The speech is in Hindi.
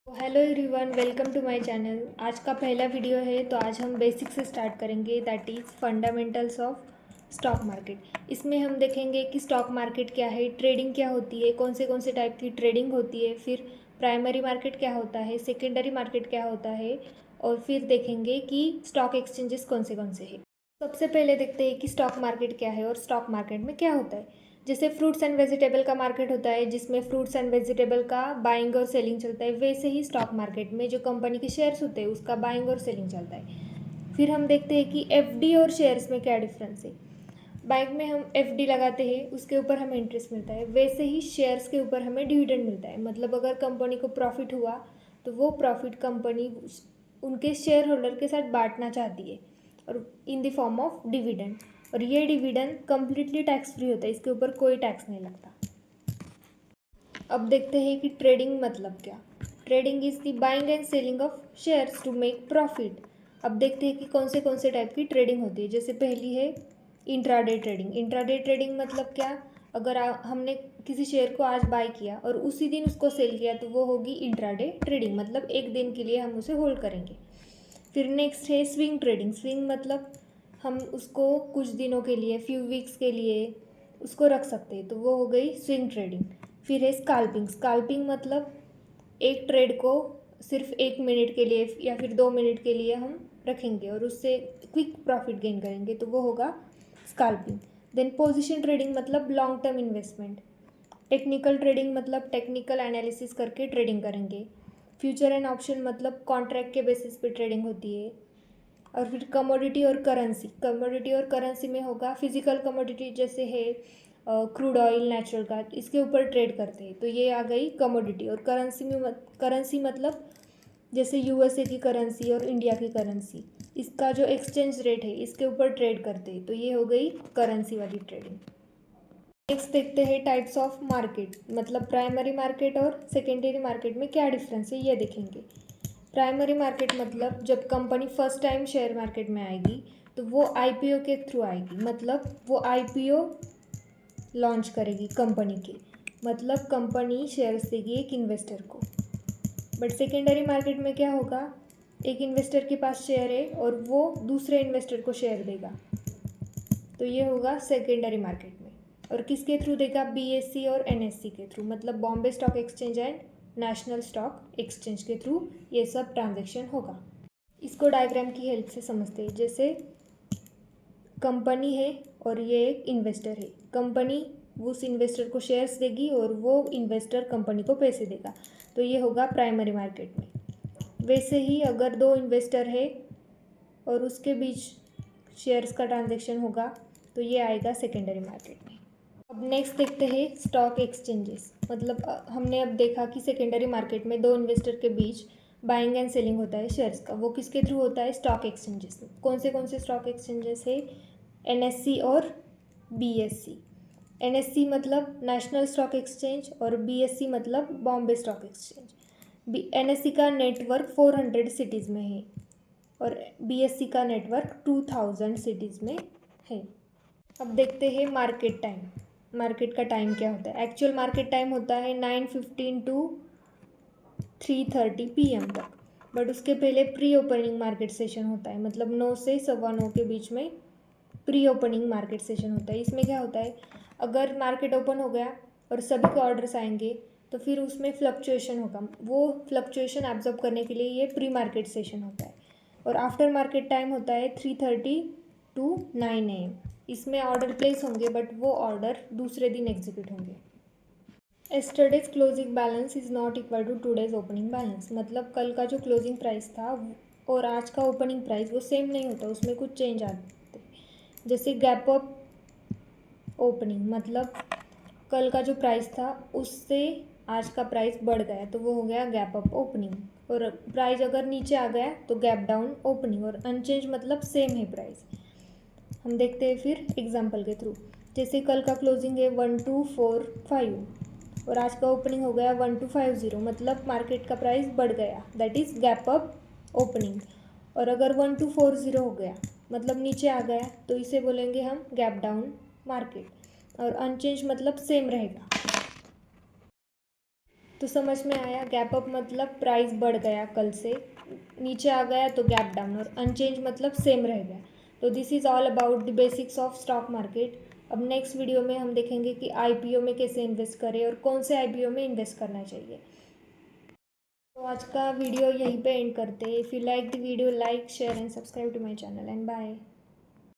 Hello everyone, welcome to my channel. आज का पहला वीडियो है तो आज हम बेसिक से स्टार्ट करेंगे, that is fundamentals of stock market. इसमें हम देखेंगे कि स्टॉक मार्केट क्या है, ट्रेडिंग क्या होती है, कौन से टाइप की ट्रेडिंग होती है, फिर प्राइमरी मार्केट क्या होता है, सेकेंडरी मार्केट क्या होता है, और फिर देखेंगे कि स्टॉक एक्सचेंजेस कौन से हैं। सबसे पहले देखते हैं कि स्टॉक मार्केट क्या है और स्टॉक मार्केट में क्या होता है। जैसे फ्रूट्स एंड वेजिटेबल का मार्केट होता है जिसमें फ्रूट्स एंड वेजिटेबल का बाइंग और सेलिंग चलता है, वैसे ही स्टॉक मार्केट में जो कंपनी के शेयर्स होते हैं उसका बाइंग और सेलिंग चलता है। फिर हम देखते हैं कि एफडी और शेयर्स में क्या डिफरेंस है। बैंक में हम एफडी लगाते हैं, उसके ऊपर हमें इंटरेस्ट मिलता है, वैसे ही शेयर्स के ऊपर हमें डिविडेंड मिलता है। मतलब अगर कंपनी को प्रॉफिट हुआ तो वो प्रॉफिट कंपनी उनके शेयर होल्डर के साथ बांटना चाहती है, और in the form of dividend. और ये डिविडेंड कम्प्लीटली टैक्स फ्री होता है, इसके ऊपर कोई टैक्स नहीं लगता। अब देखते हैं कि ट्रेडिंग मतलब क्या। Trading is the buying and selling of shares to make profit. अब देखते हैं कि कौन से टाइप की ट्रेडिंग होती है। जैसे पहली है इंट्राडे ट्रेडिंग। इंट्राडे ट्रेडिंग मतलब क्या, अगर हमने किसी शेयर को आज बाय किया और उसी दिन उसको सेल किया तो वो होगी इंट्राडे ट्रेडिंग, मतलब एक दिन के लिए हम उसे होल्ड करेंगे। फिर नेक्स्ट है स्विंग ट्रेडिंग। स्विंग मतलब हम उसको कुछ दिनों के लिए, फ्यू वीक्स के लिए उसको रख सकते हैं, तो वो हो गई स्विंग ट्रेडिंग। फिर है स्काल्पिंग। स्काल्पिंग मतलब एक ट्रेड को सिर्फ 1 मिनट के लिए या फिर 2 मिनट के लिए हम रखेंगे और उससे क्विक प्रॉफिट गेन करेंगे, तो वो होगा स्काल्पिंग। देन पोजीशन ट्रेडिंग मतलब long term investment. Technical trading मतलब टेक्निकल एनालिसिस करके ट्रेडिंग करेंगे। फ्यूचर एंड ऑप्शन मतलब कॉन्ट्रैक्ट के बेसिस पे ट्रेडिंग होती है। और फिर कमोडिटी और करेंसी। कमोडिटी और करेंसी में होगा फिजिकल कमोडिटी, जैसे है क्रूड ऑयल, नेचुरल गैस, इसके ऊपर ट्रेड करते हैं, तो ये आ गई कमोडिटी। और करेंसी मतलब जैसे यूएसए की करेंसी और इंडिया की करेंसी, इसका जो एक्सचेंज रेट है इसके ऊपर ट्रेड करते हैं, तो ये हो गई करेंसी वाली ट्रेडिंग। नेक्स्ट देखते हैं टाइप्स ऑफ मार्केट, मतलब प्राइमरी मार्केट और सेकेंडरी मार्केट में क्या डिफरेंस है ये देखेंगे। प्राइमरी मार्केट मतलब जब company first time share market में आएगी तो वो आईपीओ के थ्रू आएगी, मतलब वो आईपीओ लॉन्च करेगी कंपनी के, मतलब कंपनी शेयर्स देगी एक इन्वेस्टर को। बट सेकेंडरी मार्केट में क्या होगा, एक इन्वेस्टर के पास शेयर है और वो दूसरे इन्वेस्टर को शेयर देगा, तो ये होगा सेकेंडरी मार्केट में। और किसके थ्रू देगा, बीएससी और एनएससी के थ्रू, मतलब Bombay stock exchange and national stock exchange के थ्रू ये सब ट्रांजैक्शन होगा। इसको डायग्राम की हेल्प से समझते हैं। जैसे कंपनी है और ये एक इन्वेस्टर है, कंपनी उस इन्वेस्टर को शेयर्स देगी और वो इन्वेस्टर कंपनी को पैसे देगा, तो ये होगा प्राइमरी मार्केट में। वैसे ही अगर दो इन्वेस्टर है और उसके बीच शेयर्स का ट्रांजैक्शन होगा तो ये आएगा सेकेंडरी मार्केट में। अब नेक्स्ट देखते हैं स्टॉक एक्सचेंजेस। मतलब हमने अब देखा कि सेकेंडरी मार्केट में दो इन्वेस्टर के बीच बाइंग एंड सेलिंग होता है शेयर्स का, वो किसके थ्रू होता है, स्टॉक एक्सचेंजेस में। कौन से स्टॉक एक्सचेंजेस है, एनएससी और बीएससी। एनएससी मतलब नेशनल स्टॉक एक्सचेंज और बीएससी मतलब बॉम्बे स्टॉक एक्सचेंज। एनएससी का नेटवर्क 400 सिटीज़ में है और बीएससी का नेटवर्क 2000 सिटीज़ में है। अब देखते हैं मार्केट टाइम। मार्केट का टाइम क्या होता है। एक्चुअल मार्केट टाइम होता है 9:15 टू 3:30 PM तक, बट उसके पहले प्री ओपनिंग मार्केट सेशन होता है, मतलब 9 से 9:15 के बीच में प्री ओपनिंग मार्केट सेशन होता है। इसमें क्या होता है, अगर मार्केट ओपन हो गया और सभी को ऑर्डर्स आएंगे तो फिर उसमें फ्लक्चुएशन होगा, वो फ्लक्चुएशन एब्जॉर्ब करने के लिए ये प्री मार्केट सेशन होता है। और आफ्टर मार्केट टाइम होता है 3:30 टू 9 AM। इसमें ऑर्डर प्लेस होंगे बट वो ऑर्डर दूसरे दिन एग्जीक्यूट होंगे। Yesterday's closing balance is not equal to today's opening balance, मतलब कल का जो क्लोजिंग प्राइस था और आज का ओपनिंग प्राइस वो सेम नहीं होता, उसमें कुछ चेंज आते। जैसे गैप अप ओपनिंग, मतलब कल का जो प्राइस था उससे आज का प्राइस बढ़ गया तो वो हो गया गैप अप ओपनिंग। और प्राइस अगर नीचे आ गया तो गैप डाउन ओपनिंग। और अनचेंज मतलब सेम है प्राइस। हम देखते हैं फिर एग्जांपल के थ्रू। जैसे कल का क्लोजिंग है 1245 और आज का ओपनिंग हो गया 1250, मतलब मार्केट का प्राइस बढ़ गया, that is gap up opening. और अगर 1240 हो गया मतलब नीचे आ गया तो इसे बोलेंगे हम गैप डाउन मार्केट। और अनचेंज मतलब सेम रहेगा। तो तो समझ में आया। गैप अप मतलब प्राइस बढ़ गया कल से, नीचे आ गया तो गैप डाउन, और अनचेंज मतलब सेम रह गया। तो this is all about the basics of stock market. अब नेक्स्ट वीडियो में हम देखेंगे कि आईपीओ में कैसे इन्वेस्ट करें और कौन से आईपीओ में इन्वेस्ट करना चाहिए। तो आज का वीडियो यहीं पे एंड करते हैं। If you like the video, like, share and subscribe to my channel, and bye.